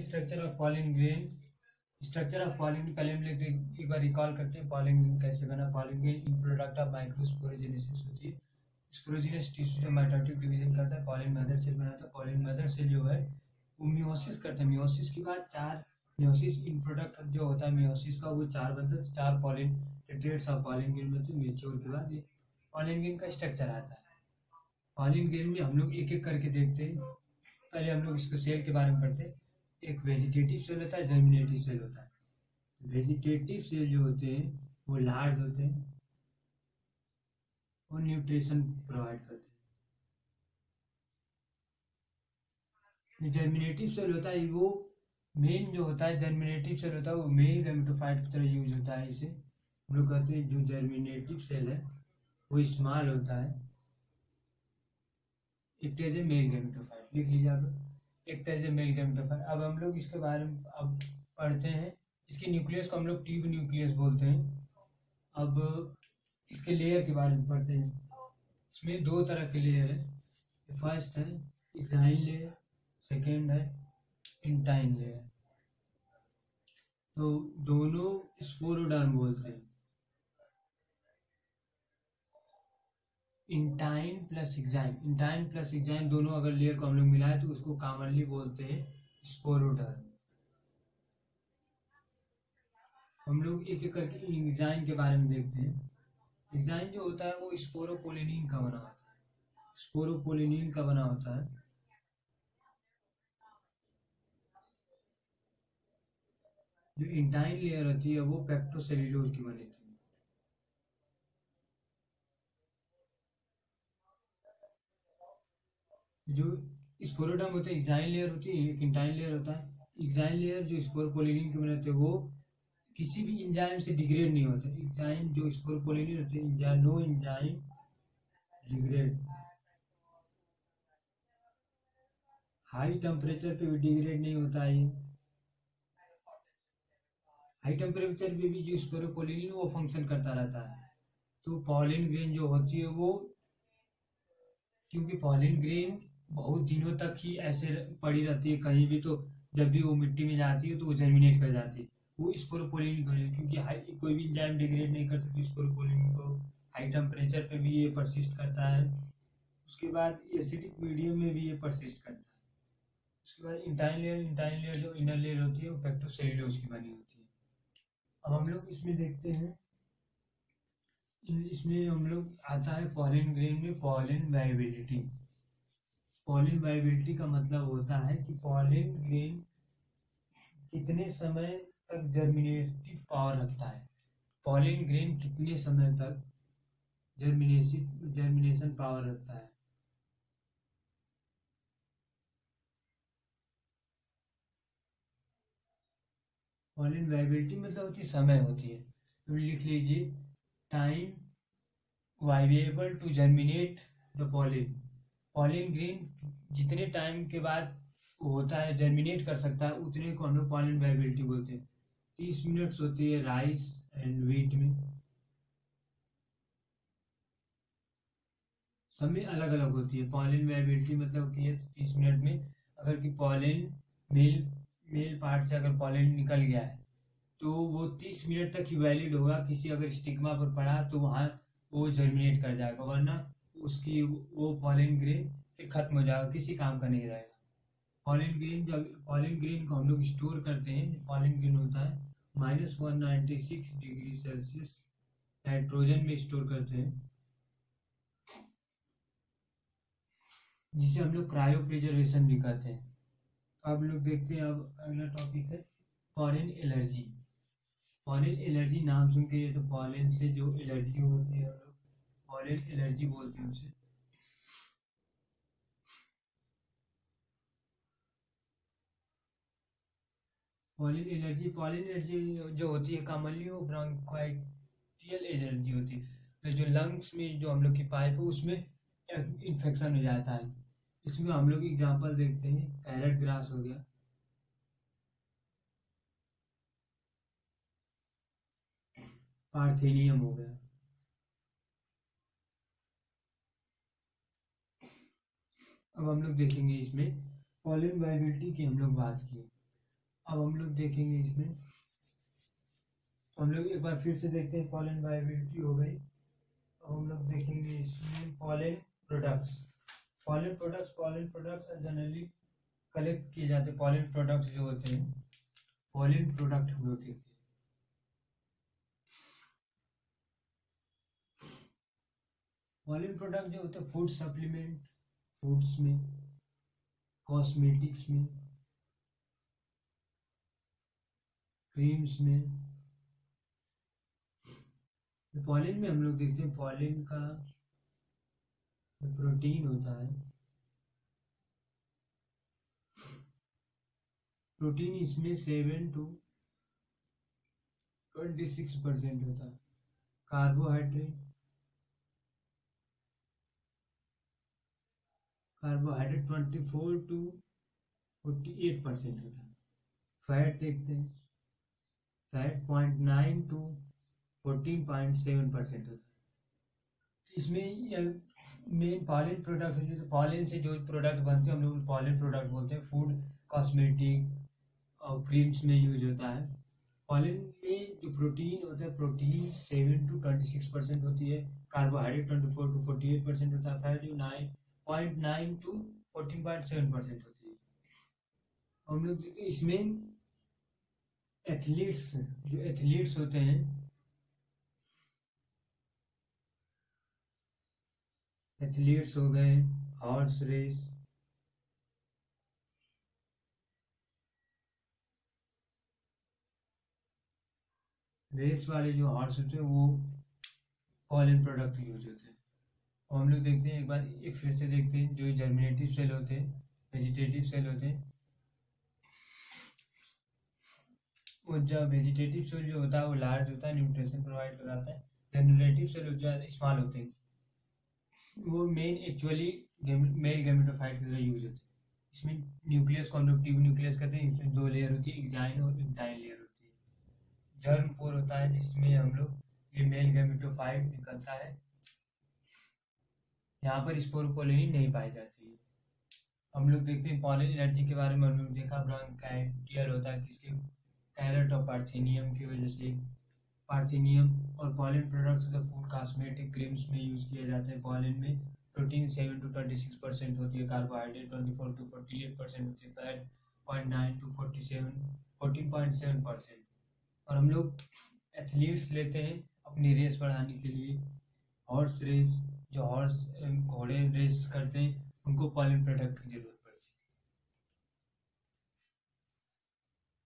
Structure of pollen grain. Structure of pollen, पहले हम लोग एक बार रिकॉल करते हैं पॉलिन ग्रेन कैसे बना। Pollen grain product of microsporogenesis होती है। स्पोरोजेनस टिश्यू जो माइटोटिक डिवीजन करता है, पॉलिन मदर सेल बनाता है। पॉलिन मदर सेल जो है वो मियोसिस करता है। मियोसिस के बाद चार मियोसिस इन प्रोडक्ट जो होता है मियोसिस का, वो चार बनता है। चार पॉलिन टेट्रेट्स ऑफ पॉलिन ग्रेन बनते हैं। मेच्योर के बाद ये पॉलिन ग्रेन का स्ट्रक्चर आता है। पॉलिन ग्रेन में हम लोग एक एक करके देखते हैं। पहले हम लोग इसको सेल के बारे में पढ़ते हैं। एक वेजिटेटिव सेल होता है, जर्मिनेटिव सेल होता है। वेजिटेटिव सेल जो होते हैं वो लार्ज होते हैं और न्यूट्रिशन प्रोवाइड करते हैं। जर्मिनेटिव सेल होता है वो मेन जो होता है, जर्मिनेटिव सेल होता है वो मेल गैमेटोफाइट की तरह यूज होता है। इसे हम लोग कहते हैं जो जर्मिनेटिव सेल है वो स्मॉल होता है। It is a male gametophyte, लिख लीजिए आप। It is a male gametophyte. अब हम लोग इसके बारे में अब पढ़ते हैं। इसके न्यूक्लियस को हम लोग ट्यूब न्यूक्लियस बोलते हैं। अब इसके लेयर के बारे में पढ़ते हैं। इसमें दो तरह के लेयर है। फर्स्ट है एक्साइन लेयर, सेकेंड है इंटाइन लेयर। तो दोनों स्पोरोडर्म बोलते हैं। इंटाइन प्लस एक्साइन दोनों अगर लेयर को हम लोग मिलाए तो उसको कॉमनली बोलते हैं स्पोरोडर्म। हम लोग एक एक करके एक्साइन के बारे में देखते हैं। एक्साइन जो होता है वो स्पोरोपोलिनिन का बना होता है। स्पोरोपोलिनिन का बना होता है। जो इंटाइन लेयर होती है वो पेक्टोसेल्यूलोज की बनी थी। जो स्पोरोडर्म होता है एक्साइन लेयर होती है, एक इंटाइन लेयर होता है। एक्साइन लेयर जो स्पोरोपोलिनिन के बने होते हैं वो किसी भी एंजाइम से डिग्रेड नहीं होते। एंजाइम जो स्पोरोपोलिनिन होते हैं, no enzyme degrade. High temperature पे भी डिग्रेड नहीं होता है ये। हाई टेम्परेचर पे भी जो स्पोरोपोलिनिन वो फंक्शन करता रहता है। तो पॉलिन ग्रेन जो होती है वो, क्योंकि पॉलिन ग्रेन बहुत दिनों तक ही ऐसे पड़ी रहती है कहीं भी, तो जब भी वो मिट्टी में जाती है तो वो जर्मिनेट कर जाती है। वो स्पोरोपोलिनिन की, क्योंकि हाई कोई भी एंजाइम डिग्रेड नहीं कर सकती स्पोरोपोलिनिन को। हाई टेम्परेचर पे भी ये परसिस्ट करता है। उसके बाद एसिडिक मीडियम में भी ये परसिस्ट करता है। उसके बाद इंटाइन लेयर जो इनर लेयर होती है वो पेक्टोसेल्यूलोज की बनी होती है। अब हम लोग इसमें देखते हैं, इसमें हम लोग आता है पॉलिन ग्रेन में पॉलिन वाइबिलिटी। पॉलिन वाइबिलिटी का मतलब होता है कि पॉलिन ग्रेन कितने समय तक जर्मिनेटिव पावर रखता है। पॉलिन ग्रेन कितने समय तक जर्मिनेशन पावर रखता है। पॉलिन वाइबिलिटी मतलब होती है समय होती है। तो लिख लीजिए time viable to germinate the pollen. Pollen grain जितने टाइम के बाद होता है जर्मिनेट कर सकता है उतने को हम लोग पॉलिन वाइबिलिटी बोलते हैं। 30 मिनट्स होती है राइस एंड व्हीट में। सब में अलग अलग होती है। पॉलिन वाइबिलिटी मतलब कि 30 मिनट में, अगर कि पॉलिन मेल मेल पार्ट से अगर पॉलिन निकल गया है तो वो 30 मिनट तक ही वैलिड होगा। किसी अगर स्टिग्मा पर पड़ा तो वहाँ वो जर्मिनेट कर जाएगा, वरना उसकी वो पॉलिन ग्रेन फिर खत्म हो जाएगा, किसी काम का नहीं रहेगा। पॉलिन ग्रेन, जब पॉलिन ग्रेन को हम लोग स्टोर करते हैं, पॉलिन ग्रेन होता है -196 डिग्री सेल्सियस नाइट्रोजन में स्टोर करते हैं, जिसे हम लोग क्रायो प्रिजर्वेशन भी कहते हैं। अब लोग देखते हैं, अब अगला टॉपिक है पॉलिन एलर्जी। पॉलिन एलर्जी नाम सुन के, ये तो पॉलिन से जो एलर्जी होती है पॉलिन एलर्जी बोलते हैं उसे। पॉलिन एलर्जी जो होती है कॉमनली वो ब्रोंकाइटियल एलर्जी होती है। जो लंग्स में जो हम लोग की पाइप है उसमें इन्फेक्शन हो जाता है। इसमें हम लोग एग्जांपल देखते हैं, पैरेट ग्रास हो गया, पार्थेनियम हो गया। अब हम लोग देखेंगे इसमें पॉलिन वाइबिलिटी की हम लोग बात की। अब हम लोग देखेंगे इसमें, तो हम लोग एक बार फिर से देखते हैं पॉलन वायबिलिटी हो गई। अब हम लोग देखेंगे इसमें pollen products. Pollen products generally collect किए जाते हैं। पॉलन प्रोडक्ट्स जो होते हैं, पॉलन प्रोडक्ट हम लोग देखते हैं। पॉलन प्रोडक्ट जो होते हैं फूड सप्लीमेंट, फूड्स में, कॉस्मेटिक्स में, क्रीम्स में। पॉलन में हम लोग देखते हैं पॉलन का प्रोटीन होता है, प्रोटीन इसमें 7 to 26% होता है। कार्बोहाइड्रेट 24 to 48% होता है। फैट देखते हैं, फैट 0.9 to 14.7% होता है। इसमें मेन पॉलन प्रोडक्ट है, जो पॉलन से जो प्रोडक्ट बनते हैं हम लोग पॉलन प्रोडक्ट बोलते हैं। फूड, कॉस्मेटिक और क्रीम्स में यूज होता है। पॉलन में जो प्रोटीन होता है, प्रोटीन 7 to 26% होती है। कार्बोहाइड्रेट 24 to 48% होता है। फैट जो 9.9 to 14.7% होती है। हम लोग देखते हैं इसमें एथलीट्स, जो एथलीट्स होते हैं, एथलीट्स हो गए, हॉर्स रेस, रेस वाले जो हॉर्स होते हैं वो पॉलन प्रोडक्ट यूज होते हैं। और हम लोग देखते हैं एक बार फिर से देखते हैं, जो जर्मिनेटिव सेल होते हैं, वेजिटेटिव सेल होते हैं, वो जब वेजिटेटिव सेल जो होता है वो लार्ज होता है, न्यूट्रिशन प्रोवाइड कराता है। जनरेटिव सेल जो स्मॉल होते हैं, वो मेन एक्चुअली मेल गैमेटोफाइट की तरह यूज होते हैं। इसमें न्यूक्लियस को हम लोग ट्यूब न्यूक्लियस कहते हैं। इसमें 2 लेयर होती है, एक्साइन और इंटाइन लेयर होती है। जर्म पोर होता है जिसमें हम लोग ये मेल गैमेटोफाइट निकलता है। यहाँ पर स्पोरोपोलिनी नहीं पाई जाती है। हम लोग देखते हैं पॉलन एनर्जी के बारे में हम लोग देखा, ब्रांकाइटियल होता है किसके, कैरेट और पार्थेनियम की वजह से। पार्थेनियम और pollen products of food, cosmetic, creams में यूज किए जाते हैं। पॉलन में प्रोटीन 7 to 26% होती है, कार्बोहाइड्रेट 24 to 48% होती है, फैट 0.9 to 14.7%। और हम लोग एथलीट्स लेते हैं अपनी रेस बढ़ाने के लिए। हॉर्स रेस, जो हॉर्स घोड़े रेस करते हैं, उनको पॉलन प्रोडक्ट की जरूरत